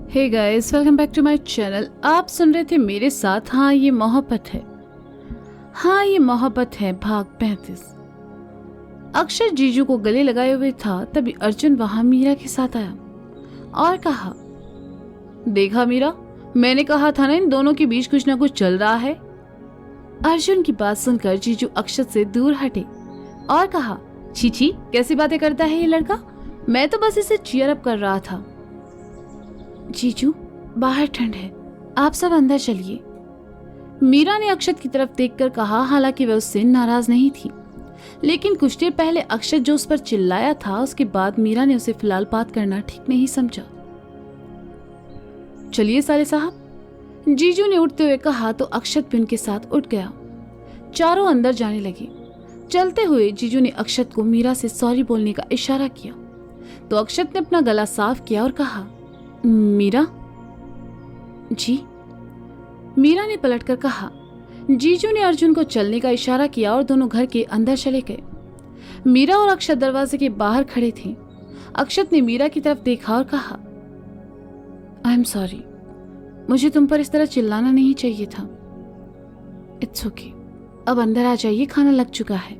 Hey guys, welcome back to my channel. आप सुन रहे थे मेरे साथ हाँ ये मोहब्बत है। हाँ ये मोहब्बत है भाग 35। अक्षय जीजू को गले लगाए हुए था, तभी अर्जुन वहां मीरा के साथ आया और कहा, देखा मीरा, मैंने कहा था ना इन दोनों के बीच कुछ ना कुछ चल रहा है। अर्जुन की बात सुनकर जीजू अक्षत से दूर हटे और कहा, छी छी, कैसी बातें करता है ये लड़का, मैं तो बस इसे चीयर अप कर रहा था। जीजू, बाहर ठंड है, आप सब अंदर चलिए। मीरा ने अक्षत की तरफ देखकर कहा, हालांकि वह उससे नाराज नहीं थी, लेकिन कुछ देर पहले अक्षत जो उस पर चिल्लाया था, उसके बाद मीरा ने उसे फिलहाल बात करना ठीक नहीं समझा। चलिए साले साहब, जीजू ने उठते हुए कहा तो अक्षत भी उनके साथ उठ गया। चारों अंदर जाने लगे। चलते हुए जीजू ने अक्षत को मीरा से सॉरी बोलने का इशारा किया तो अक्षत ने अपना गला साफ किया और कहा, मीरा जी। मीरा ने पलटकर कहा। जीजू ने अर्जुन को चलने का इशारा किया और दोनों घर के अंदर चले गए। मीरा और अक्षत दरवाजे के बाहर खड़े थे। अक्षत ने मीरा की तरफ देखा और कहा, आई एम सॉरी, मुझे तुम पर इस तरह चिल्लाना नहीं चाहिए था। इट्स ओके, अब अंदर आ जाइए, खाना लग चुका है।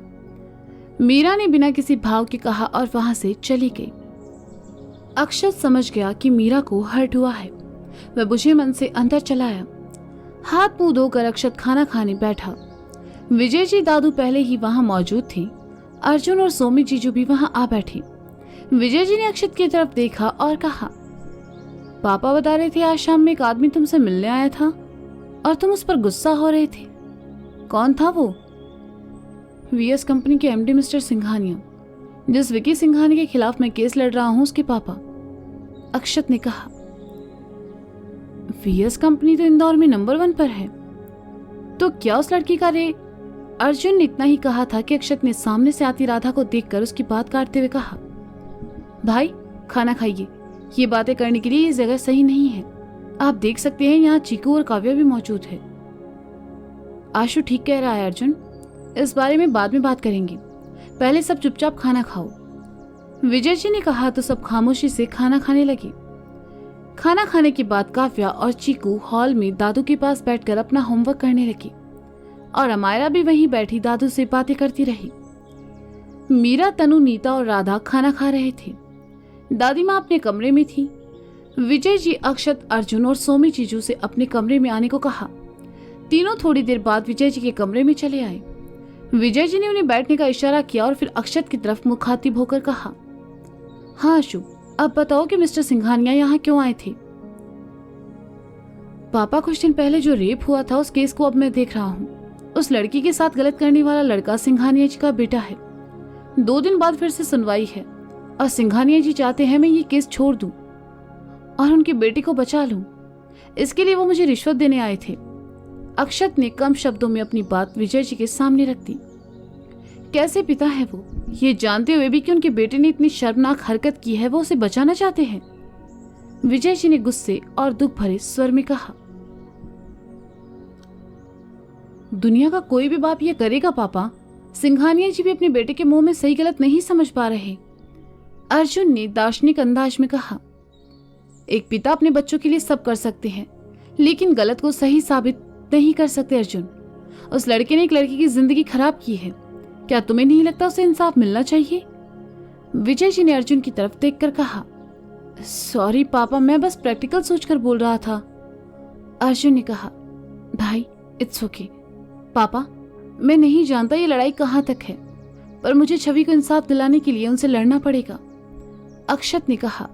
मीरा ने बिना किसी भाव के कहा और वहां से चली गई। अक्षत समझ गया कि मीरा को हर्ट हुआ है। वह बुझे मन से अंदर चला आया। हाथ मुंह धोकर अक्षत खाना खाने बैठा। विजय जी दादू पहले ही वहां मौजूद थे। अर्जुन और सोमी जीजू भी वहां आ बैठे। विजय जी ने अक्षत की तरफ देखा और कहा, पापा बता रहे थे आज शाम में एक आदमी तुमसे मिलने आया था और तुम उस पर गुस्सा हो रहे थे। कौन था वो? वीएस कंपनी के एमडी मिस्टर सिंघानिया, जिस विकी सिंघानिया के खिलाफ मैं केस लड़ रहा हूं, उसके पापा। अक्षत ने कहा, वीएस कंपनी तो इंदौर में नंबर 1 पर है, तो क्या उस लड़की का रे? अर्जुन ने इतना ही कहा था कि अक्षत ने सामने से आती राधा को देखकर उसकी बात काटते हुए कहा, भाई खाना खाइए, ये बातें करने के लिए ये जगह सही नहीं है। आप देख सकते हैं यहाँ चीकू और काव्या भी मौजूद है। आशु ठीक कह रहा है अर्जुन, इस बारे में बाद में बात करेंगे, पहले सब चुपचाप खाना खाओ। विजय जी ने कहा तो सब खामोशी से खाना खाने लगे। खाना खाने के बाद काव्या और चीकू हॉल में दादू के पास बैठकर अपना होमवर्क करने लगी और अमायरा भी वहीं बैठी दादू से बातें करती रही। मीरा, तनु, नीता और राधा खाना खा रहे थे। दादी माँ अपने कमरे में थी। विजय जी, अक्षत, अर्जुन और सोमी जीजू से अपने कमरे में आने को कहा। तीनों थोड़ी देर बाद विजय जी के कमरे में चले आए। विजय जी ने उन्हें बैठने का इशारा किया और फिर अक्षत की तरफ मुखातिब होकर कहा, हाँ आशु, अब बताओ कि मिस्टर सिंघानिया यहाँ क्यों आए थे? पापा, कुछ दिन पहले जो रेप हुआ था उस केस को अब मैं देख रहा हूँ। उस लड़की के साथ गलत करने वाला लड़का सिंघानिया जी का बेटा है। 2 दिन बाद फिर से सुनवाई है और सिंघानिया जी चाहते हैं मैं ये केस छोड़ दूं और उनके बेटे को बचा लूं। इसके लिए वो मुझे रिश्वत देने आए थे। अक्षत ने कम शब्दों में अपनी बात विजय जी के सामने रख दी। कैसे पिता है वो, ये जानते हुए भी कि उनके बेटे ने इतनी शर्मनाक हरकत की है, वो उसे बचाना चाहते हैं। विजय जी ने गुस्से और दुख भरे स्वर में कहा, दुनिया का कोई भी बाप ये करेगा पापा? सिंघानिया जी भी अपने बेटे के मुंह में सही गलत नहीं समझ पा रहे। अर्जुन ने दार्शनिक अंदाज में कहा, एक पिता अपने बच्चों के लिए सब कर सकते हैं, लेकिन गलत को सही साबित नहीं कर सकते। अर्जुन, उस लड़के ने एक लड़की की जिंदगी खराब की है, क्या तुम्हें नहीं लगता उसे इंसाफ मिलना चाहिए? विजय जी ने अर्जुन की तरफ देखकर कहा, सॉरी पापा, मैं बस प्रैक्टिकल सोचकर बोल रहा था। अर्जुन ने कहा, भाई इट्स ओके। पापा, मैं नहीं जानता ये लड़ाई कहाँ तक है, पर मुझे छवि को इंसाफ दिलाने के लिए उनसे लड़ना पड़ेगा। अक्षत ने कहा,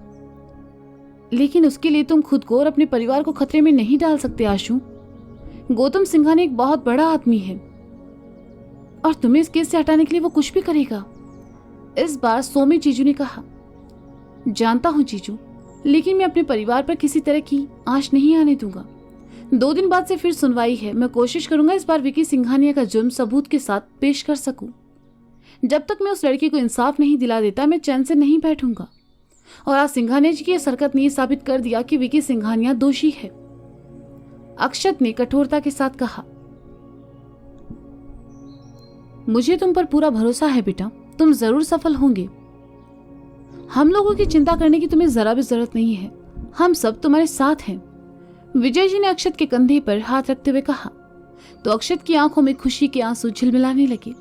लेकिन उसके लिए तुम खुद को और अपने परिवार को खतरे में नहीं डाल सकते आशु। गौतम सिंघानिया एक बहुत बड़ा आदमी है और तुम्हें इस केस से हटाने के लिए वो कुछ भी करेगा। इस बार सोमी जीजू ने कहा, जानता हूं जीजू, लेकिन मैं अपने परिवार पर किसी तरह की आंच नहीं आने दूंगा। 2 दिन बाद से फिर सुनवाई है। मैं कोशिश करूंगा इस बार विकी सिंघानिया का जुर्म सबूत के साथ पेश कर सकूं। जब तक मैं उस लड़की को इंसाफ नहीं दिला देता, मैं चैन से नहीं बैठूंगा। और आज सिंघानिया जी की इस हरकत ने साबित कर दिया कि विकी सिंघानिया दोषी है। अक्षत ने कठोरता के साथ कहा, मुझे तुम पर पूरा भरोसा है बेटा, तुम जरूर सफल होंगे। हम लोगों की चिंता करने की तुम्हें जरा भी जरूरत नहीं है। हम सब तुम्हारे साथ हैं। विजय जी ने अक्षत के कंधे पर हाथ रखते हुए कहा तो अक्षत की आंखों में खुशी के आंसू झिलमिलाने लगे।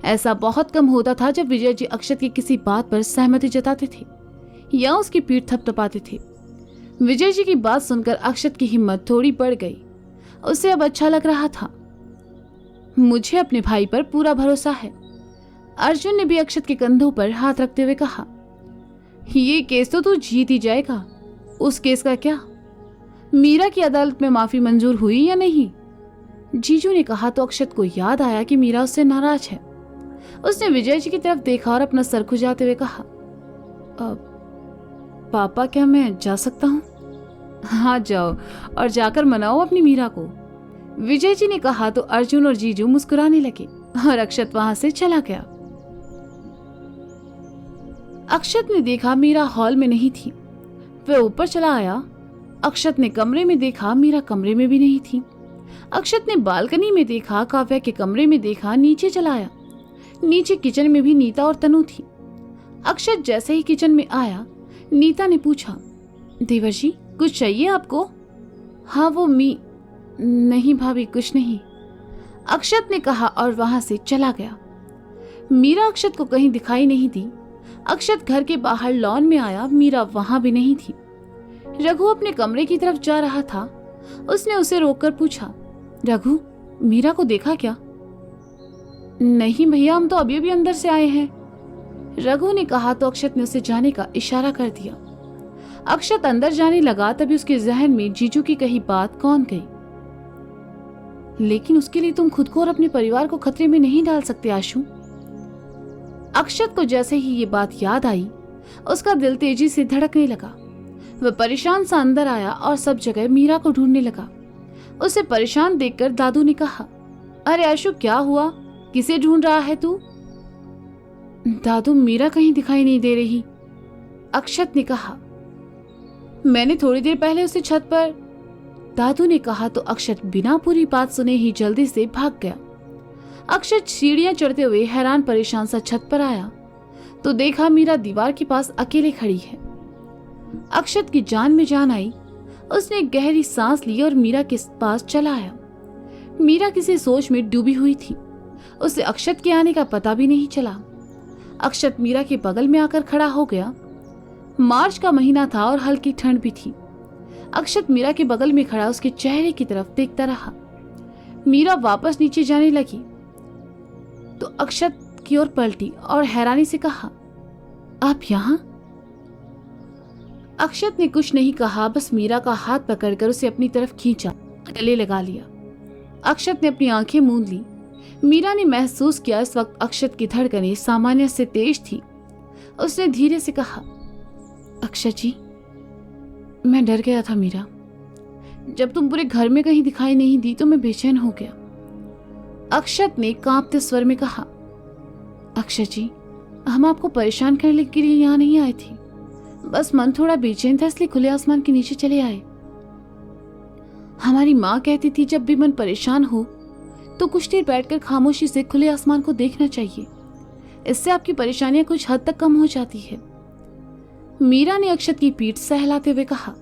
ऐसा बहुत कम होता था जब विजय जी अक्षत की किसी बात पर सहमति जताते थे या उसकी पीठ थपथपाते थे। विजय जी की बात सुनकर अक्षत की हिम्मत थोड़ी बढ़ गई। उसे अब अच्छा लग रहा था। मुझे अपने भाई पर पूरा भरोसा है। अर्जुन ने भी अक्षत के कंधों पर हाथ रखते हुए कहा, ये केस तो तू जीत ही जाएगा। उस केस का क्या? मीरा की अदालत में माफी मंजूर हुई या नहीं? जीजू ने कहा तो अक्षत को याद आया कि मीरा उससे नाराज है। उसने विजय जी की तरफ देखा और अपना सर खुजाते हुए कहा, पापा क्या मैं जा सकता हूँ? हाँ जाओ और जाकर मनाओ अपनी मीरा को। विजय जी ने कहा तो अर्जुन और जीजू मुस्कुराने लगे और अक्षत वहां से चला गया। अक्षत ने देखा मीरा हॉल में नहीं थी। वह ऊपर चला आया। अक्षत ने कमरे में देखा, मीरा कमरे में भी नहीं थी। अक्षत ने बालकनी में देखा, काव्या के कमरे में देखा, नीचे चला आया। नीचे किचन में भी नीता और तनु थी। अक्षत जैसे ही किचन में आया, नीता ने पूछा, देवर जी कुछ चाहिए आपको? हाँ वो नहीं भाभी कुछ नहीं, अक्षत ने कहा और वहां से चला गया। मीरा अक्षत को कहीं दिखाई नहीं दी। अक्षत घर के बाहर लॉन में आया, मीरा वहां भी नहीं थी। रघु अपने कमरे की तरफ जा रहा था। उसने उसे रोककर पूछा, रघु मीरा को देखा क्या? नहीं भैया, हम तो अभी अभी अंदर से आए हैं, रघु ने कहा तो अक्षत ने उसे जाने का इशारा कर दिया। अक्षत अंदर जाने लगा तभी उसके जहन में जीजू की कही बात कौन गई। लेकिन उसके लिए तुम खुद को और अपने परिवार को खतरे में नहीं डाल सकते आशु। अक्षत को जैसे ही ये बात याद आई, उसका दिल तेजी से धड़कने लगा। वह परेशान सा अंदर आया और सब जगह मीरा को ढूंढने लगा। उसे परेशान देखकर दादू ने कहा, अरे आशु क्या हुआ, किसे ढूंढ रहा है तू? दादू मीरा कहीं दिखाई नहीं दे रही, अक्षत ने कहा। मैंने थोड़ी देर पहले उसे छत पर, दादू ने कहा तो अक्षत बिना पूरी बात सुने ही जल्दी से भाग गया। अक्षत सीढ़ियां चढ़ते हुए हैरान परेशान सा छत पर आया तो देखा मीरा दीवार के पास अकेले खड़ी है। अक्षत की जान में जान आई। उसने एक गहरी सांस ली और मीरा के पास चला आया। मीरा किसी सोच में डूबी हुई थी। उसे अक्षत के आने का पता भी नहीं चला। अक्षत मीरा के बगल में आकर खड़ा हो गया। मार्च का महीना था और हल्की ठंड भी थी। अक्षत मीरा के बगल में खड़ा उसके चेहरे की तरफ देखता रहा। मीरा वापस नीचे जाने लगी तो अक्षत की ओर पलटी और हैरानी से कहा, आप यहां? अक्षत ने कुछ नहीं कहा, बस मीरा का हाथ पकड़कर उसे अपनी तरफ खींचा, गले लगा लिया। अक्षत ने अपनी आंखें मूंद ली। मीरा ने महसूस किया इस वक्त अक्षत की धड़कनें सामान्य से तेज थी। उसने धीरे से कहा, अक्षत जी मैं डर गया था मीरा, जब तुम पूरे घर में कहीं दिखाई नहीं दी तो मैं बेचैन हो गया। अक्षत ने कांपते स्वर में कहा, अक्षत जी हम आपको परेशान करने के लिए यहाँ नहीं आए थे, बस मन थोड़ा बेचैन था इसलिए खुले आसमान के नीचे चले आए। हमारी माँ कहती थी जब भी मन परेशान हो तो कुछ देर बैठकर खामोशी से खुले आसमान को देखना चाहिए, इससे आपकी परेशानियां कुछ हद तक कम हो जाती है। मीरा ने अक्षत की पीठ सहलाते हुए कहा।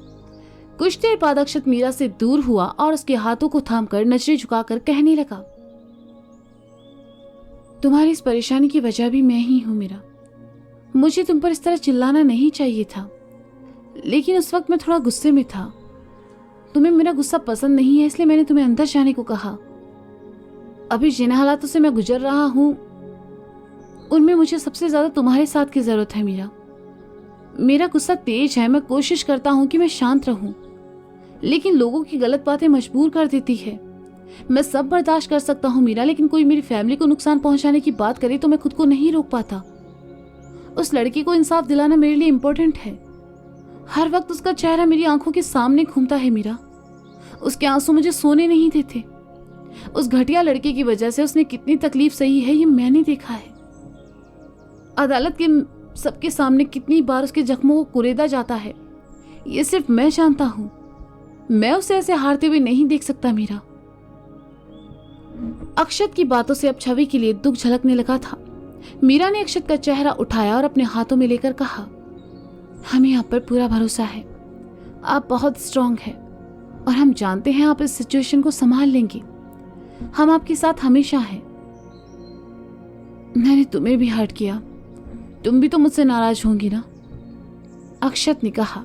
कुछ देर बाद अक्षत मीरा से दूर हुआ और उसके हाथों को थामकर नजरें झुकाकर कहने लगा, तुम्हारी इस परेशानी की वजह भी मैं ही हूं मीरा। मुझे तुम पर इस तरह चिल्लाना नहीं चाहिए था, लेकिन उस वक्त मैं थोड़ा गुस्से में था। तुम्हें मेरा गुस्सा पसंद नहीं है इसलिए मैंने तुम्हें अंदर जाने को कहा। अभी जिन हालातों से मैं गुजर रहा हूं उनमें मुझे सबसे ज्यादा तुम्हारे साथ की जरूरत है मीरा। मेरा गुस्सा तेज है, मैं कोशिश करता हूं कि मैं शांत रहूं, लेकिन लोगों की गलत बातें मजबूर कर देती है। मैं सब बर्दाश्त कर सकता हूं मीरा, लेकिन कोई मेरी फैमिली को नुकसान पहुंचाने की बात करे तो मैं खुद को नहीं रोक पाता। उस लड़की को इंसाफ दिलाना मेरे लिए इम्पोर्टेंट है। हर वक्त उसका चेहरा मेरी आंखों के सामने घूमता है मीरा। उसके आंसू मुझे सोने नहीं देते। उस घटिया लड़के की वजह से उसने कितनी तकलीफ सही है ये मैंने देखा है। अदालत के सबके सामने कितनी बार उसके जख्मों को कुरेदा जाता है ये सिर्फ मैं जानता हूं। मैं उसे ऐसे हारते हुए नहीं देख सकता मीरा। अक्षत की बातों से अब छवि के लिए दुख झलकने लगा था। मीरा ने अक्षत का चेहरा उठाया और अपने हाथों में लेकर कहा, हमें आप पर पूरा भरोसा है। आप बहुत स्ट्रांग हैं और हम जानते हैं आप इस सिचुएशन को संभाल लेंगी। हम आपके साथ हमेशा हैं। मैंने तुम्हें भी हर्ट किया, तुम भी तो मुझसे नाराज होंगी ना? अक्षत ने कहा।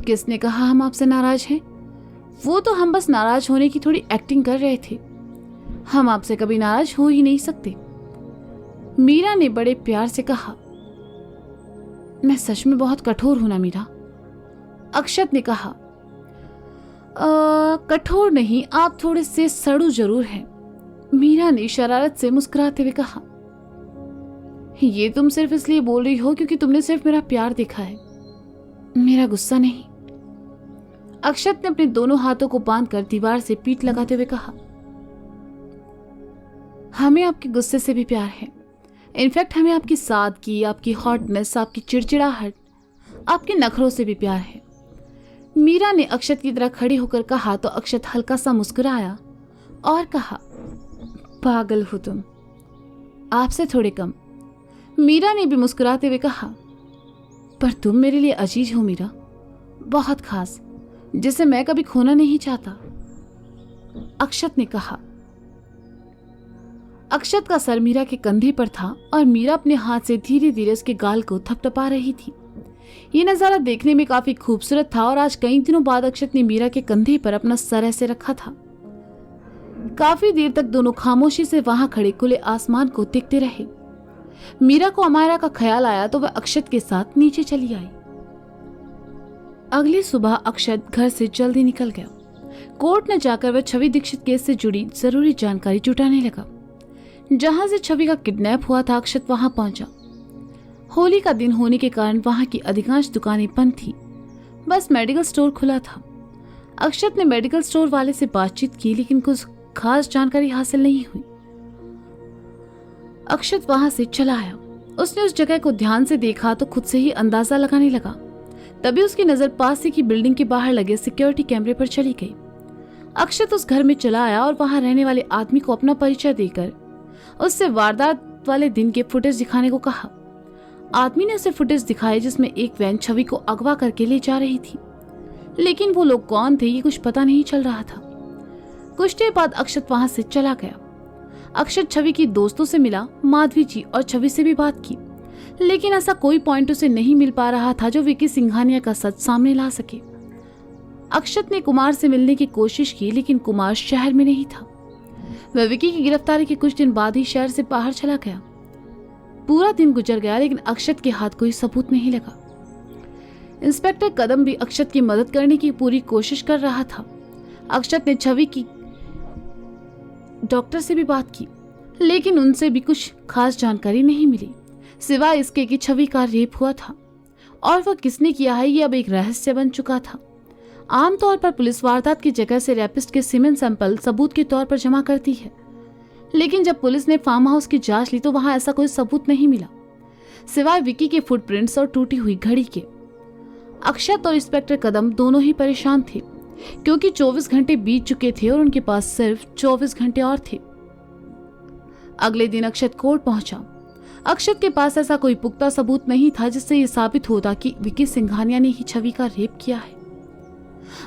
किसने कहा हम आपसे नाराज हैं? वो तो हम बस नाराज होने की थोड़ी एक्टिंग कर रहे थे। हम आपसे कभी नाराज हो ही नहीं सकते। मीरा ने बड़े प्यार से कहा। मैं सच में बहुत कठोर हूं ना मीरा? अक्षत ने कहा। कठोर नहीं, आप थोड़े से सड़ू जरूर हैं। मीरा ने शरारत से मुस्कुराते हुए कहा। ये तुम सिर्फ इसलिए बोल रही हो क्योंकि तुमने सिर्फ मेरा प्यार देखा है, मेरा गुस्सा नहीं। अक्षत ने अपने दोनों हाथों को बांधकर दीवार से पीठ लगाते हुए कहा। हमें आपके गुस्से से भी प्यार है। इनफैक्ट हमें आपकी सादगी, आपकी हॉटनेस, आपकी चिड़चिड़ाहट, आपके नखरों से भी प्यार है। मीरा ने अक्षत की तरह खड़ी होकर कहा तो अक्षत हल्का सा मुस्कुराया और कहा, पागल हो तुम, आपसे थोड़े कम। मीरा ने भी मुस्कुराते हुए कहा, पर तुम मेरे लिए अजीज हो मीरा, बहुत खास, जिसे मैं कभी खोना नहीं चाहता। अक्षत ने कहा। अक्षत का सर मीरा के कंधे पर था और मीरा अपने हाथ से धीरे धीरे उसके गाल को थपथपा रही थी। ये नजारा देखने में काफी खूबसूरत था और आज कई दिनों बाद अक्षत ने मीरा के कंधे पर अपना सर ऐसे रखा था। काफी देर तक दोनों खामोशी से वहां खड़े खुले आसमान को देखते रहे। मीरा को अमायरा का ख्याल आया तो वह अक्षत के साथ नीचे चली आई। अगली सुबह अक्षत घर से जल्दी निकल गया। कोर्ट न जाकर वह छवि दीक्षित केस से जुड़ी जरूरी जानकारी जुटाने लगा। जहां से छवि का किडनैप हुआ था, अक्षत वहां पहुंचा। होली का दिन होने के कारण वहां की अधिकांश दुकानें बंद थी, बस मेडिकल स्टोर खुला था। अक्षत ने मेडिकल स्टोर वाले से बातचीत की लेकिन कुछ खास जानकारी हासिल नहीं हुई। अक्षत वहां से चला आया। उसने उस जगह को ध्यान से देखा तो खुद से ही अंदाजा लगाने लगा। तभी उसकी नजर पास ही की बिल्डिंग के बाहर लगे सिक्योरिटी कैमरे पर चली गई। अक्षत उस घर में चला आया और वहां रहने वाले आदमी को अपना परिचय देकर उससे वारदात वाले दिन के फुटेज दिखाने को कहा। आदमी ने उसे फुटेज दिखाए जिसमें एक वैन छवि को अगवा करके ले जा रही थी, लेकिन वो लोग कौन थे ये कुछ पता नहीं चल रहा था। कुछ देर बाद अक्षत वहां से चला गया। अक्षत छवि की दोस्तों से मिला, माधवी जी और छवि से भी बात की, लेकिन ऐसा कोई पॉइंट उसे नहीं मिल पा रहा था जो विकी सिंघानिया का सच सामने ला सके। अक्षत ने कुमार से मिलने की कोशिश की लेकिन कुमार शहर में नहीं था। वह विकी की गिरफ्तारी के कुछ दिन बाद ही शहर से बाहर चला गया। पूरा दिन गुजर गया लेकिन अक्षत के हाथ कोई सबूत नहीं लगा। इंस्पेक्टर कदम भी अक्षत की मदद करने की पूरी कोशिश कर रहा था। अक्षत ने छवि की डॉक्टर से भी बात की लेकिन उनसे भी कुछ खास जानकारी नहीं मिली, सिवाय इसके कि छवि का रेप हुआ था और वह किसने किया है ये अब एक रहस्य बन चुका था। आमतौर पर पुलिस वारदात की जगह से रैपिस्ट के सीमेन सैंपल सबूत के तौर पर जमा करती है, लेकिन जब पुलिस ने फार्म हाउस की जांच ली तो वहां ऐसा कोई सबूत नहीं मिला, सिवाय विकी के फुटप्रिंट्स और टूटी हुई घड़ी के। अक्षत और इंस्पेक्टर कदम दोनों ही परेशान थे क्योंकि 24 घंटे बीत चुके थे और उनके पास सिर्फ 24 घंटे और थे। अगले दिन अक्षत कोर्ट पहुंचा। अक्षत के पास ऐसा कोई पुख्ता सबूत नहीं था जिससे यह साबित होता कि विकी सिंघानिया ने ही छवि का रेप किया है।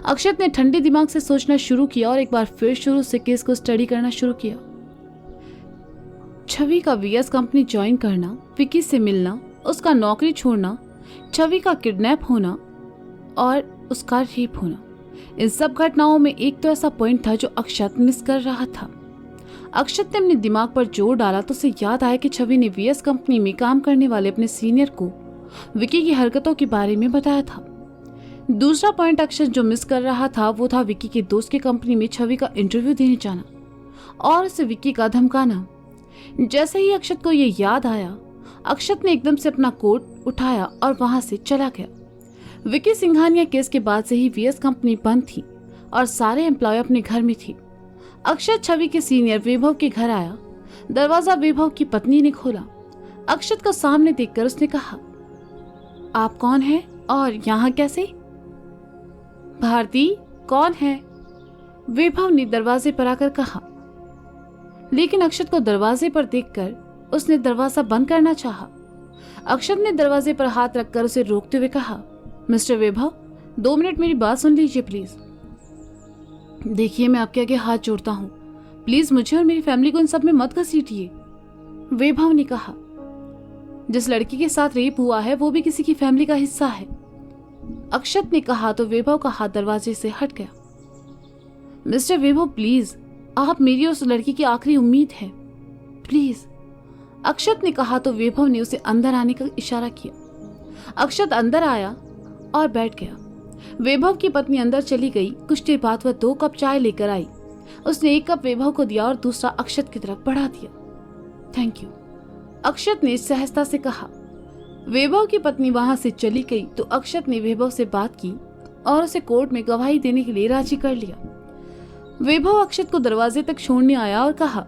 अक्षत ने ठंडे दिमाग से सोचना शुरू किया और एक बार फिर शुरू से केस को स्टडी करना शुरू किया। छवि का वीएस कंपनी ज्वाइन करना, विकी से मिलना, उसका नौकरी छोड़ना, छवि का किडनैप होना और उसका रेप होना, इन सब घटनाओं में एक तो ऐसा पॉइंट था जो अक्षत मिस कर रहा था। अक्षत ने अपने दिमाग पर जोर डाला तो उसे याद आया कि छवि ने वीएस कंपनी में काम करने वाले अपने सीनियर को विकी की हरकतों के बारे में बताया था। दूसरा पॉइंट अक्षत जो मिस कर रहा था वो था विकी के दोस्त की कंपनी में छवि का इंटरव्यू देने जाना और उसे विकी का धमकाना। जैसे ही अक्षत को ये याद आया, अक्षत ने एकदम से अपना कोट उठाया और वहां से चला गया। विकी सिंघानिया केस के बाद से ही वीएस कंपनी बंद थी और सारे एम्प्लॉय अपने घर में थे। अक्षत छवि के सीनियर वैभव के घर आया। दरवाजा वैभव की पत्नी ने खोला। अक्षत को सामने देखकर उसने कहा, आप कौन हैं और यहाँ कैसे? भारती कौन है? वैभव ने दरवाजे पर आकर कहा, लेकिन अक्षत को दरवाजे पर देखकर उसने दरवाजा बंद करना चाहा। अक्षत ने दरवाजे पर हाथ रखकर उसे रोकते हुए कहा, मिस्टर वैभव, 2 मिनट मेरी बात सुन लीजिए प्लीज। देखिए, मैं आपके आगे हाथ जोड़ता हूँ, प्लीज मुझे और मेरी फैमिली को इन सब में मत घसीटिए। वैभव ने कहा, जिस लड़की के साथ रेप हुआ है वो भी किसी की फैमिली का हिस्सा है। अक्षत ने कहा तो वैभव का हाथ दरवाजे से हट गया। मिस्टर वैभव प्लीज, आप मेरी और उस लड़की की आखिरी उम्मीद है, प्लीज। अक्षत ने कहा तो वैभव ने उसे अंदर आने का इशारा किया। अक्षत अंदर आया और बैठ गया। वैभव की पत्नी अंदर चली गई। कुछ देर बाद वह 2 कप चाय लेकर आई। उसने 1 कप वैभव को दिया और दूसरा अक्षत की तरफ बढ़ा दिया। थैंक यू, अक्षत ने सहजता से कहा। वैभव की पत्नी वहां से चली गई तो अक्षत ने वैभव से बात की और उसे कोर्ट में गवाही देने के लिए राजी कर लिया। वैभव अक्षत को दरवाजे तक छोड़ने आया और कहा,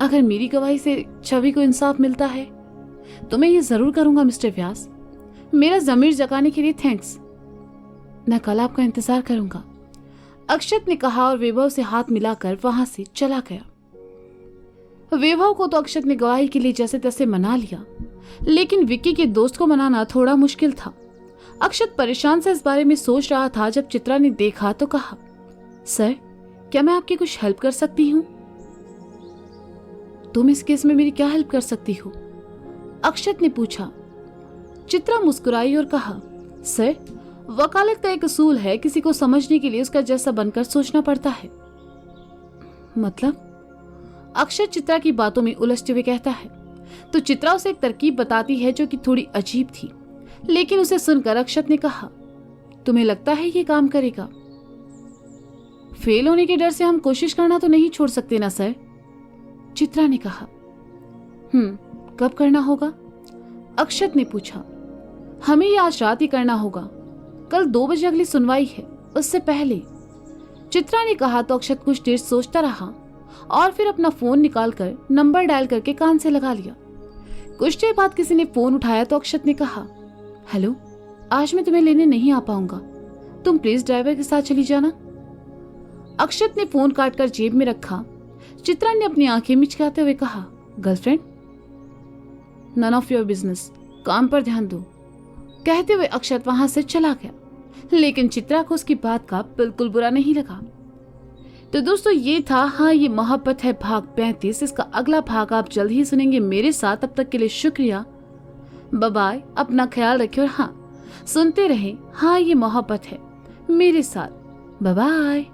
अगर मेरी गवाही से छवि को इंसाफ मिलता है तो मैं ये जरूर करूंगा मिस्टर व्यास। मेरा जमीर जगाने के लिए थैंक्स। मैं कल आपका इंतजार करूंगा, अक्षत ने कहा और वैभव से हाथ मिलाकर वहां से चला गया। वैभव को तो अक्षत ने गवाही के लिए जैसे तैसे मना लिया, लेकिन विक्की के दोस्त को मनाना थोड़ा मुश्किल था। अक्षत परेशान से इस बारे में सोच रहा था जब चित्रा ने देखा तो कहा, सर क्या मैं आपकी कुछ हेल्प कर सकती हूँ? तुम इस केस में मेरी क्या हेल्प कर सकती हो? अक्षत ने पूछा। चित्रा मुस्कुराई और कहा, सर वकालत का एक असूल है, किसी को समझने के लिए उसका जैसा बनकर सोचना पड़ता है। मतलब? अक्षत चित्रा की बातों में उलझते हुए कहता है। तो चित्रा उसे एक तरकीब बताती है जो कि थोड़ी अजीब थी, लेकिन उसे सुनकर अक्षत ने कहा, तुम्हें लगता है ये काम करेगा? फेल होने के डर से हम कोशिश करना तो नहीं छोड़ सकते ना सर, चित्रा ने कहा। कब करना होगा? अक्षत ने पूछा। हमें ये आज रात ही करना होगा, कल 2 बजे अगली सुनवाई है, उससे पहले, चित्रा ने कहा। तो अक्षत कुछ देर सोचता रहा और फिर अपना फोन निकालकर नंबर डायल करके कान से लगा लिया। कुछ देर बाद किसी ने फोन उठाया तो अक्षत ने कहा, हेलो, आज मैं तुम्हें लेने नहीं आ पाऊंगा, तुम प्लीज ड्राइवर के साथ चली जाना। अक्षत ने फोन काटकर जेब में रखा। चित्रा ने अपनी आंखें मिचकाते हुए कहा, girlfriend? None of your business, काम पर ध्यान दो, कहते हुए अक्षत वहां से चला गया। लेकिन चित्रा को उसकी बात का बिल्कुल बुरा नहीं लगा। तो दोस्तों ये था हाँ ये मोहब्बत है भाग 35। इसका अगला भाग आप जल्द ही सुनेंगे मेरे साथ। तब तक के लिए शुक्रिया, बाय बाय, अपना ख्याल रखिए और हाँ सुनते रहे हाँ ये मोहब्बत है मेरे साथ। Bye bye.